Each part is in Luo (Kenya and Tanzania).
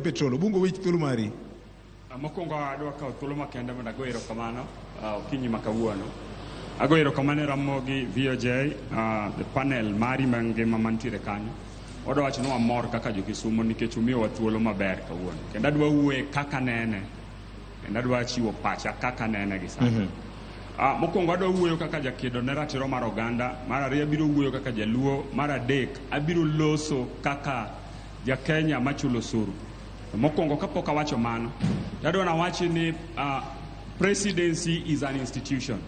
petrol bungo wich thuolo mari. Mokwongo adwa kawo thuolo makende mondo ago erokamano okinyi makawuono. Ago erokamano Ramogi VOJ, the panel mari mangima mantiere kanyo. Odwa wacho ni wamor kaka jo-Kisumu nikech umiyowa thuolo maber kawuono. Kendo adwa wuoye kaka nene. Kendo adwa chiwo pacha kaka nene gi sani. Mokwongo adwa wuoyo kaka jakedo ne ratiro mar oganda. Mar ariyo abiro wuoyo kaka jaluo. Mar adek abiro loso kaka ja-Kenya machulo osuru. Mokwongo kapok awacho mano, adwa nawachi ni presidency is an institution.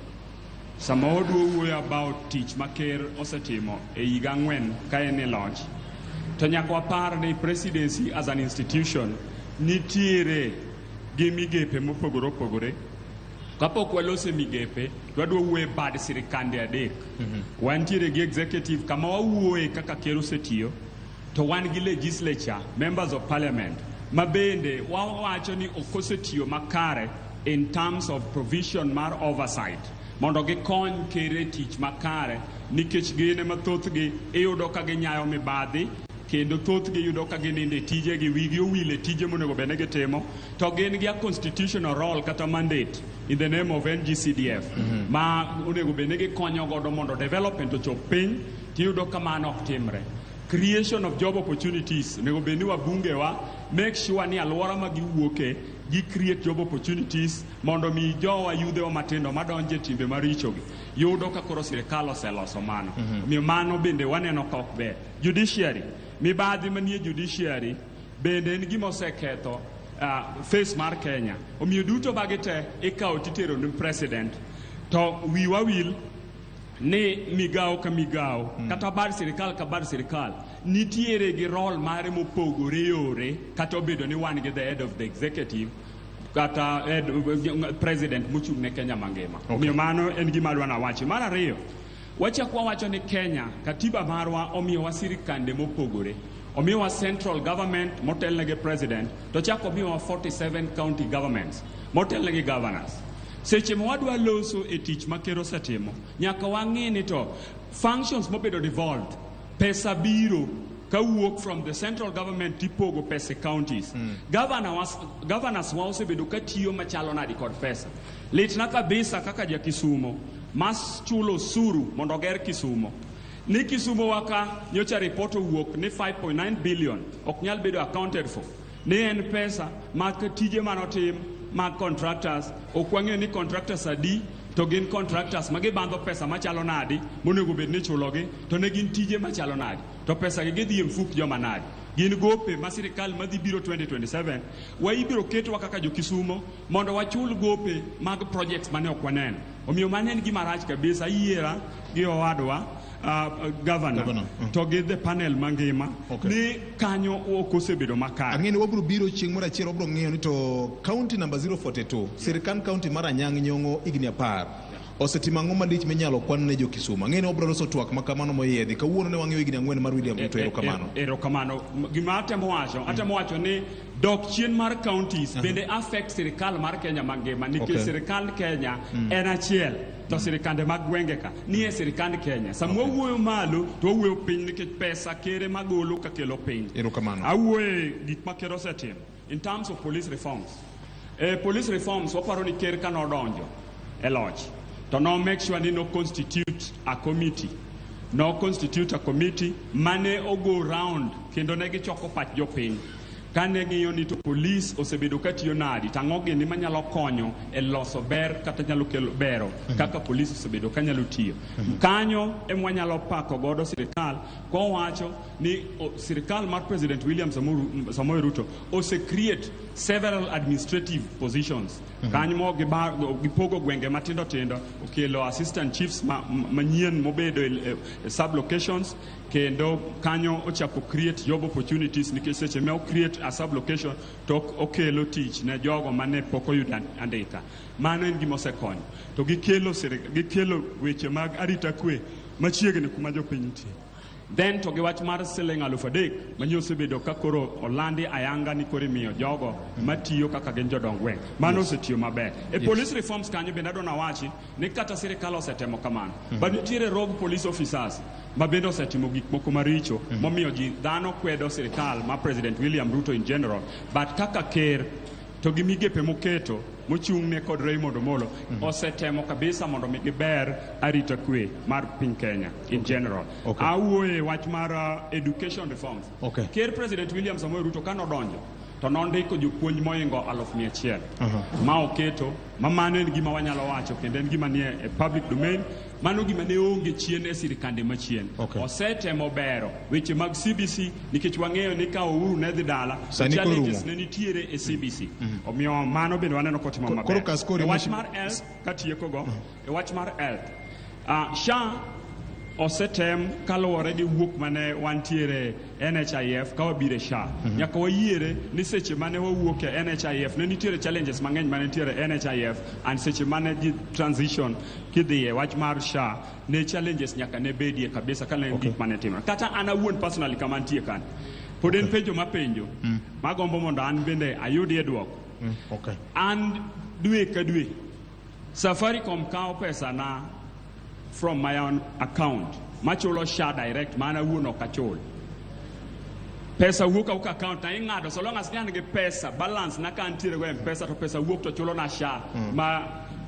Sama odwa wuoyo about tich ma ker osetimo e higa 4 ka en e loch, to nyaka wapar ni presidency as an institution nitiere gi migepe mopogore opogore. Kapok walose migepe, wadwa wuoye bad sirkande adek. Wantiere gi executive kama wawuoye kaka ker osetiyo, to wan gi legislature, members of parliament, ma bende wawacho ni okosetiyo makare in terms of provision mar oversight. Mondo gikony ker tich makare nikech gine mathothgi iyudo ka ginyayo mibadhi kendo thothgi yudo ka gininde tije gi wigi owile tije monego bene gitimo to gin gi a constitutional role kata mandate in the name of NGCDF ma onego bene gikonyo godo mondo development ochop piny tiyudo ka mano ok timre. Creation of job opportunities nego beni wabungewa make sure ni alwora ma giwuoke gi create job opportunities mondo mi jowa yudhewa matindo madonje timbe marichogi yudo ka koro sirkal oseloso mano. Mi mano bende waneno ka ok ber. Judiciary, mibadhi manie judiciary bende en gima oseketho face mar Kenya. Omiyo duto bagite ikawo titero ni president to wiwa wil ni migao ka migao kata bar sirkal ka bar sirkal nitiere gi role mare mopogore yore kata obedo ni wan gi the head of the executive kata president mochung' ne Kenya mangima. Omiyo mano en gima adwa nawachi. Mar ariyo, wachako wacho ni Kenya katiba marwa omiyowa sirkande mopogore. Omiyowa central government motelnegi president to chako omiyowa 47 county governments motelnegi governors. Seche mwadwa loso e tich ma ker osetimo nyaka wang'e ni to functions mobedo devolved pesa biro kawuok from the central government tipogo pesa counties. Governors wa osebedo katiyo machalo nadi kod pesa litna kabisa kaka ja-Kisumu mas chulo osuru mondo ger Kisumu ni Kisumu waka nyocha report owuok ni 5.9 billion ok nyal bedo accounted for ni en pesa ma tije manotim mag contractors. Okwang'eyo ni contractors adi to gin contractors ma gibandho pesa machalo nadi monego bed ni chulogi to ne gin tije machalo nadi to pesa gi gidhi mfuk joma nadi. Gin gope ma sirkal madhi biro 2027 wa ibiro ketwa kaka jo-Kisumu mondo wachul gope mag projects mane ok waneno. Omiyo mano en gima rach kabisa. Yiera gi owadwa governor to gi the panel mangima ni kanyo ok osebedo makare. Ang'eni wabiro biro chieng' moro achiel wabiro ng'eyo ni to county number 042 sirkand county mar Anyang' Nyong'o higni 10 osetimo ang'o malich minyalo kwan ne jo-Kisumu. Ang'eni wabiro loso twak makamano moyiedhi kawuono ne wang'eyo higni 4 mar William Ruto. Erokamano. Gima atemo wacho ni dok chien mar counties bende affect sirkal mar Kenya mangima nikech sirkand Kenya en achiel to sirkande mag gwenge ka nie sirkand Kenya. Sama wuoyo malo to wuoyo piny nikech pesa kere magolo ka kelo piny. Erokamano. Awuoye gik ma ker osetimo in terms of police reforms. Police reforms waparo ni ker kanodonjo e loch to no make sure ni no constitute a committee. No constitute a committee mane ogo round kendo ne gichoko pach jopiny kane ng'iyo ni to police osebedo katiyo nadi tang'o gini manyalo konyo e loso ber kata nyalo kelo bero kaka police osebedo kanyalo tiyo. Kanyo emwanyalo pako godo sirkal kowacho ni sirkal mar President William Samoei Ruto ose create several administrative positions. Kanyo mo gipogo gwenge matindo tindo okelo assistant chiefs manyien mobedo sub locations kendo kanyo ochako create job opportunities nikech seche me create a sub location to okelo tich ne jogo mane pok oyudo andika. Mano en gima osekonyo to gikelo weche mag arita kwe machiegni kuma jopiny nitie. Then to giwach mar siling 3,000 manyo osebedo ka koro olandi ayanga ni koro miyo jogo matiyo kaka gin jodong gweng'. Mano osetiyo maber. E police reforms kanyo bende adona wachi ni kata sirkal osetemo kamano. But nitiere rogue police officers ma bende osetimo gik moko maricho momiyo ji dhano kwedo sirkal ma President William Ruto in general, but kaka ker to gi migepe moketo mochung'ne kod Raymond Omolo osetemo kabisa mondo mi giber arita kwe mar piny Kenya in general. Awuoye wach mar education reforms. Ker President William Samoei Ruto kanodonjo to nondiko jopuonj moingo 100,000 ma oketo ma mano en gima wanyalo wacho kendo en gima nie e public domain. Mano gima ne onge chien e sirkande machien. Osetemo bero weche mag CBC nikech wang'eyo ni ka Uhuru ne dhi dala challenges ne nitiere e CBC. Omiyo mano bende waneno kotimo maber. E wach mar health katieko go, e wach mar health SHA osetem kaluwore gi wuok mane wantiere NHIF ka wabire SHA. Nyaka wayiere ni seche mane wawuok e NHIF ne nitiere challenges mang'eny mane nitiere NHIF, and seche mane di transition kidhiye wach mar SHA ne challenges nyaka ne bedie kabisa ka ne gik mane timore. Kata an awuon personally kama antie kan pod en penjo mapenjo magombo mondo an bende ayudie duoko. An dwe ka dwe Safaricom kawo pesa na from my own account machulo SHA direct mana wuno kachul pesa wuok au account na ing'ado so long as an gi pesa balance na kan tire go pesa to pesa wuok to chulo na SHA ma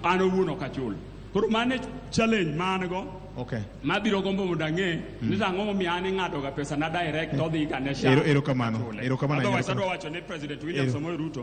an wuno kachul. Koro mane challenge man go mabiro gombo mondo ang'e ni ang'o momiyo an ing'ado ga pesa na direct to dhi ga ne SHA. Erokamano. Otherwise adwa wacho ni President William Samoei Ruto